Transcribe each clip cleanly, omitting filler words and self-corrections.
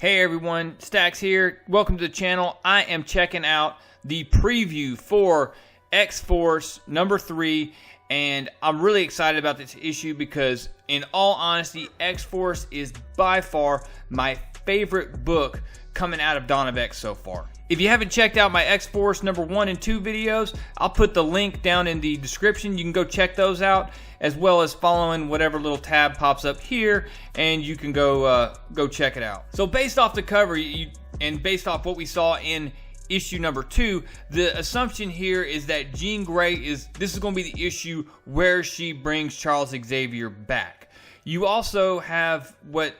Hey everyone, Stacks here. Welcome to the channel. I am checking out the preview for X-Force number 3, and I'm really excited about this issue because, in all honesty, X-Force is by far my favorite book coming out of Dawn of X so far. If you haven't checked out my X-Force number 1 and 2 videos, I'll put the link down in the description. You can go check those out, as well as following whatever little tab pops up here, and you can go check it out. So based off the cover and based off what we saw in issue number 2, the assumption here is that Jean Grey this is going to be the issue where she brings Charles Xavier back. You also have what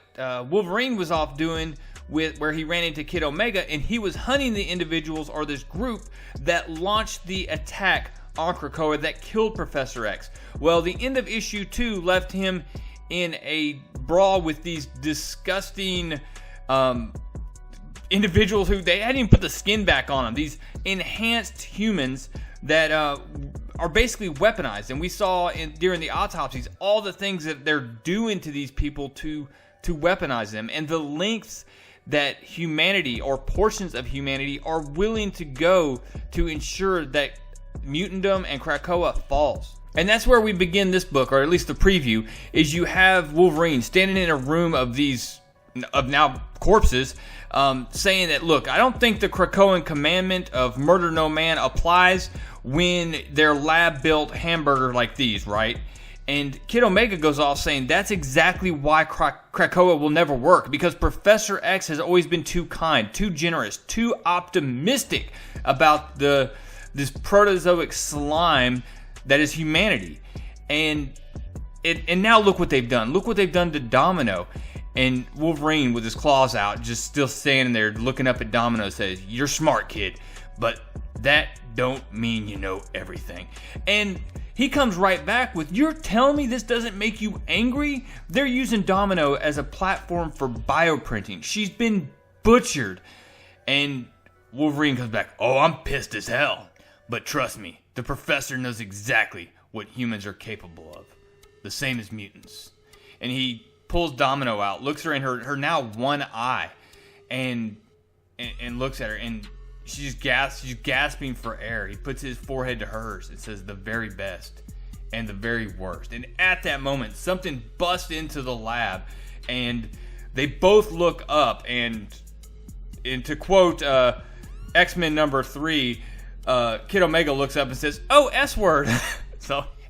Wolverine was off doing where he ran into Kid Omega, and he was hunting the individuals or this group that launched the attack on Krakoa that killed Professor X. Well, the end of issue 2 left him in a brawl with these disgusting individuals who they hadn't even put the skin back on them. These enhanced humans that are basically weaponized, and we saw during the autopsies all the things that they're doing to these people to weaponize them, and the lengths that humanity or portions of humanity are willing to go to ensure that Mutantdom and Krakoa falls. And that's where we begin this book, or at least the preview, is you have Wolverine standing in a room of now corpses, saying that, look, I don't think the Krakoan commandment of murder no man applies when they're lab-built hamburger like these, right? And Kid Omega goes off saying that's exactly why Krakoa will never work, because Professor X has always been too kind, too generous, too optimistic about this protozoic slime that is humanity. And now look what they've done. Look what they've done to Domino. And Wolverine, with his claws out, just still standing there looking up at Domino, says, "You're smart, kid, but that don't mean you know everything." And he comes right back with, "You're telling me this doesn't make you angry? They're using Domino as a platform for bioprinting. She's been butchered." And Wolverine comes back, "Oh, I'm pissed as hell. But trust me, the professor knows exactly what humans are capable of. The same as mutants." And he pulls Domino out, looks her in her now one eye, and looks at her, and she's gasping for air. He puts his forehead to hers. It says, "The very best and the very worst." And at that moment, something busts into the lab, and they both look up, and to quote X-Men number 3, Kid Omega looks up and says, "Oh, S-word."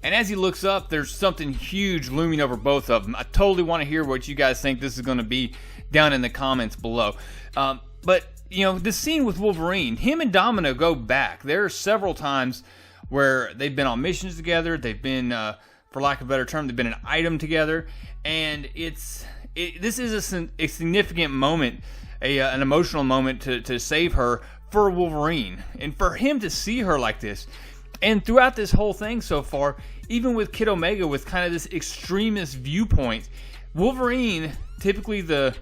And as he looks up, there's something huge looming over both of them. I totally want to hear what you guys think this is going to be down in the comments below. But you know, the scene with Wolverine, him and Domino go back. There are several times where they've been on missions together. They've been, for lack of a better term, they've been an item together. And this is a significant moment, an emotional moment to save her for Wolverine. And for him to see her like this, and throughout this whole thing so far, even with Kid Omega with kind of this extremist viewpoint, Wolverine, typically the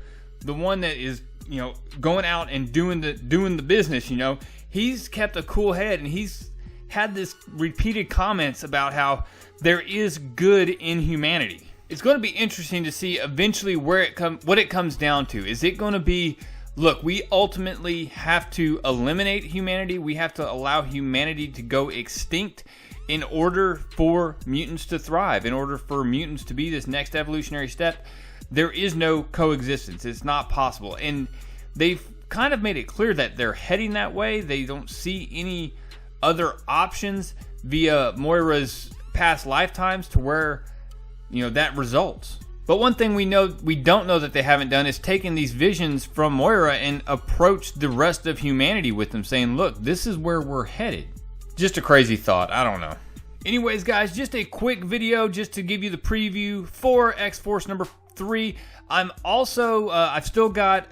one that is, you know, going out and doing the business, you know, he's kept a cool head, and he's had this repeated comments about how there is good in humanity. It's going to be interesting to see eventually what it comes down to. Is it going to be, look, we ultimately have to eliminate humanity. We have to allow humanity to go extinct in order for mutants to thrive, in order for mutants to be this next evolutionary step. There is no coexistence. It's not possible. And they've kind of made it clear that they're heading that way. They don't see any other options via Moira's past lifetimes to where, you know, that results. But one thing we don't know that they haven't done is taken these visions from Moira and approached the rest of humanity with them, saying, look, this is where we're headed. Just a crazy thought. I don't know. Anyways, guys, just a quick video just to give you the preview for X-Force number 3. I'm also, I've still got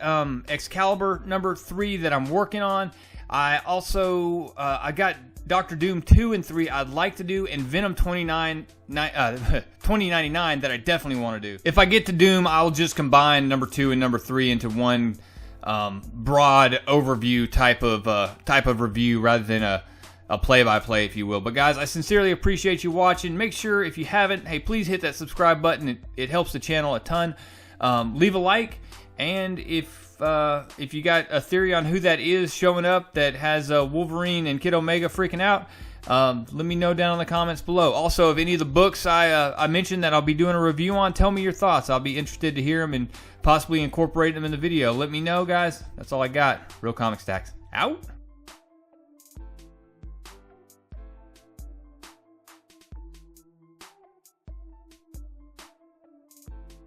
Excalibur number 3 that I'm working on. I also, I got Doctor Doom 2 and 3 I'd like to do, and Venom 2099 that I definitely want to do. If I get to Doom, I'll just combine number 2 and number 3 into one broad overview type of review rather than a play-by-play, if you will. But guys, I sincerely appreciate you watching. Make sure, if you haven't, hey, please hit that subscribe button. It helps the channel a ton. Leave a like, And if you got a theory on who that is showing up that has Wolverine and Kid Omega freaking out, let me know down in the comments below. Also, if any of the books I mentioned that I'll be doing a review on, tell me your thoughts. I'll be interested to hear them and possibly incorporate them in the video. Let me know, guys. That's all I got. Real Comic Stacks out.